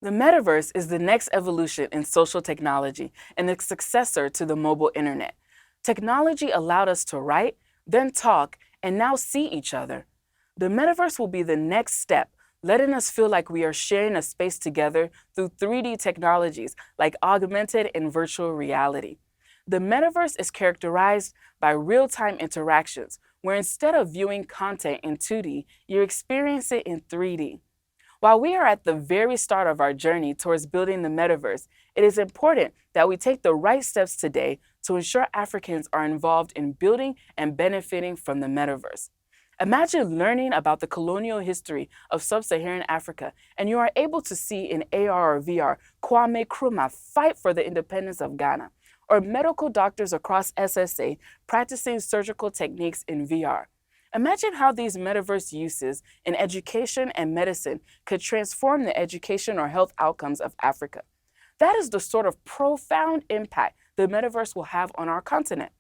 The metaverse is the next evolution in social technology and the successor to the mobile internet. Technology allowed us to write, then talk, and now see each other. The metaverse will be the next step, letting us feel like we are sharing a space together through 3D technologies like augmented and virtual reality. The metaverse is characterized by real-time interactions, where instead of viewing content in 2D, you experience it in 3D. While we are at the very start of our journey towards building the metaverse, it is important that we take the right steps today to ensure Africans are involved in building and benefiting from the metaverse. Imagine learning about the colonial history of sub-Saharan Africa, and you are able to see in AR or VR Kwame Nkrumah fight for the independence of Ghana, or medical doctors across SSA practicing surgical techniques in VR. Imagine how these metaverse uses in education and medicine could transform the education or health outcomes of Africa. That is the sort of profound impact the metaverse will have on our continent.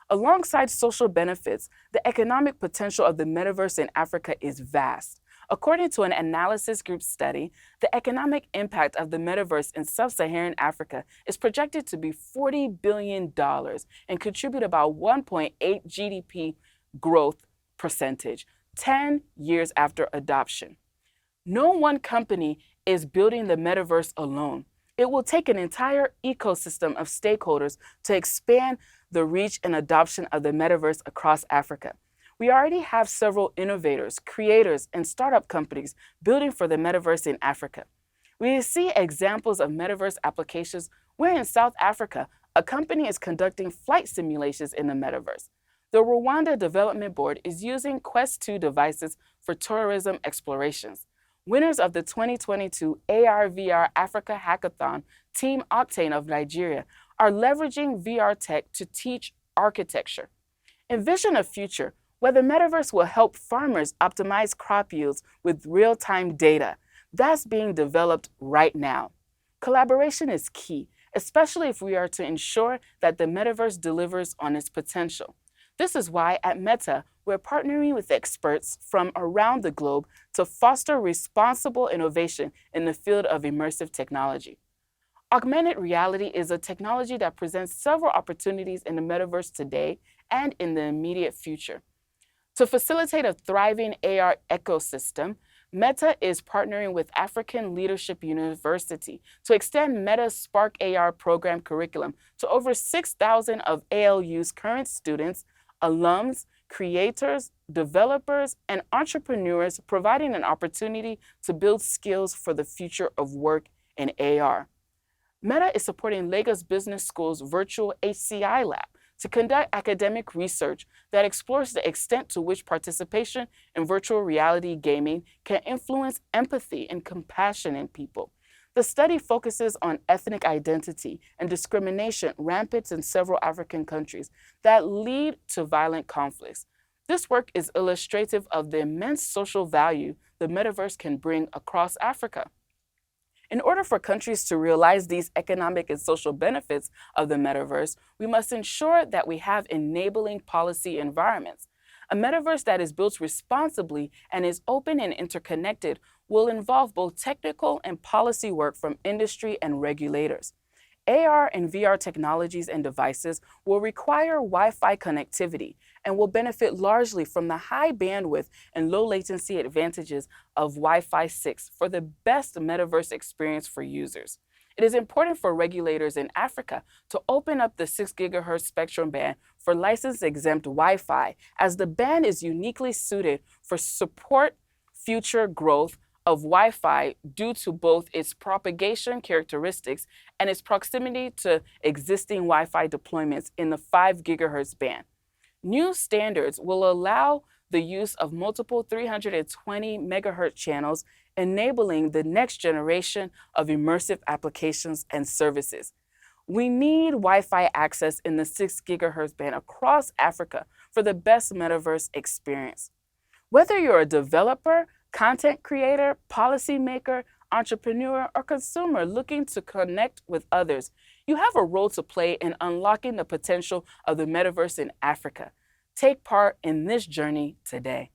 Alongside social benefits, the economic potential of the metaverse in Africa is vast. According to an analysis group study, the economic impact of the metaverse in sub-Saharan Africa is projected to be $40 billion and contribute about 1.8 GDP growth percentage 10 years after adoption. No one company is building the metaverse alone. It will take an entire ecosystem of stakeholders to expand the reach and adoption of the metaverse across Africa. We already have several innovators, creators, and startup companies building for the metaverse in Africa. We see examples of metaverse applications where in South Africa, a company is conducting flight simulations in the metaverse. The Rwanda Development Board is using Quest 2 devices for tourism explorations. Winners of the 2022 AR/VR Africa Hackathon, Team Octane of Nigeria, are leveraging VR tech to teach architecture. Envision a future where the metaverse will help farmers optimize crop yields with real-time data. That's being developed right now. Collaboration is key, especially if we are to ensure that the metaverse delivers on its potential. This is why at Meta, we're partnering with experts from around the globe to foster responsible innovation in the field of immersive technology. Augmented reality is a technology that presents several opportunities in the metaverse today and in the immediate future. To facilitate a thriving AR ecosystem, Meta is partnering with African Leadership University to extend Meta's Spark AR program curriculum to over 6,000 of ALU's current students, alums, creators, developers, and entrepreneurs, providing an opportunity to build skills for the future of work in AR. Meta is supporting Lagos Business School's virtual HCI lab to conduct academic research that explores the extent to which participation in virtual reality gaming can influence empathy and compassion in people. The study focuses on ethnic identity and discrimination rampant in several African countries that lead to violent conflicts. This work is illustrative of the immense social value the metaverse can bring across Africa. In order for countries to realize these economic and social benefits of the metaverse, we must ensure that we have enabling policy environments. A metaverse that is built responsibly and is open and interconnected will involve both technical and policy work from industry and regulators. AR and VR technologies and devices will require Wi-Fi connectivity and will benefit largely from the high bandwidth and low latency advantages of Wi-Fi 6 for the best metaverse experience for users. It is important for regulators in Africa to open up the 6 GHz spectrum band for license-exempt Wi-Fi, as the band is uniquely suited for support future growth of Wi-Fi due to both its propagation characteristics and its proximity to existing Wi-Fi deployments in the 5 GHz band. New standards will allow the use of multiple 320 MHz channels, enabling the next generation of immersive applications and services. We need Wi-Fi access in the 6 GHz band across Africa for the best metaverse experience. Whether you're a developer, content creator, policymaker, entrepreneur, or consumer looking to connect with others, you have a role to play in unlocking the potential of the metaverse in Africa. Take part in this journey today.